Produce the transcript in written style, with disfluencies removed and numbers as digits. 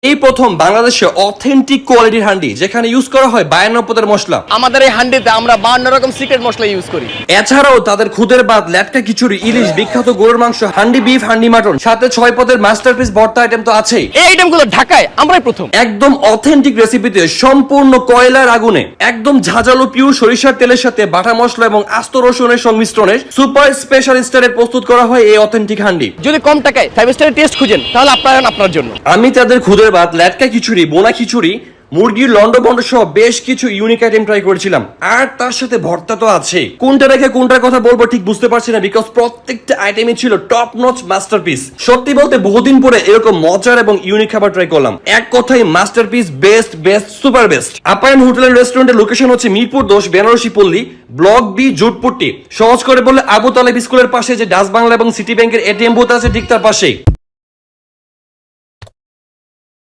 এই প্রথম বাংলাদেশে অথেন্টিক কোয়ালিটির হান্ডি যেখানে ইউজ করা হয় 52 পদের মশলা। আমাদের এই হান্ডিতে আমরা 52 রকম সিক্রেট মশলা ইউজ করি। এছাড়াও তাদের খুদের ভাত, ল্যাটকা খিচুড়ি, ইলিশ, বিখ্যাত গরুর মাংস, হান্ডি বিফ, হান্ডি মাটন, সাথে 6 পদের মাস্টারপিস ভর্তা আইটেম তো আছেই। এই আইটেমগুলো ঢাকায় আমরাই প্রথম। একদম অথেন্টিক রেসিপিতে সম্পূর্ণ কয়লার আগুনে একদম ঝাঁঝালো পিওর সরিষার তেলের সাথে বাটা মশলা এবং আস্ত রসুনের সংমিশ্রণে সুপার স্পেশাল স্টারে প্রস্তুত করা হয় এই অথেন্টিক হান্ডি। যদি কম টাকায় 5 স্টারের টেস্ট খুঁজেন তাহলে আপনার জন্য। আমি তাদের খুদের ভাত, ল্যাটকা খিচুড়ি, বোনা খিচুড়ি, মুরগির লন্ডভন্ড সহ বেশ কিছু ইউনিক আইটেম ট্রাই করেছিলাম। আর তার সাথে ভর্তা তো আছে। কোনটা রেখে কোনটার কথা বলবো ঠিক বুঝতে পারছি না, বিকজ প্রত্যেকটা আইটেমই ছিল টপ নচ মাস্টারপিস। সত্যি বলতে বহুদিন পরে এরকম মজার এবং ইউনিক খাবার ট্রাই করলাম। এক কথায় masterpiece, best super best. Apayan hotel and রেস্টুরেন্টের লোকেশন হচ্ছে মিরপুর 10 বেনারসি পল্লী, ব্লক বি, জুটপট্টি। সহজ করে বললে আবু তালেব স্কুলের পাশে যে ডাচ বাংলা এবং সিটি ব্যাংকের এটিএম বুথ আছে ঠিক তার পাশেই।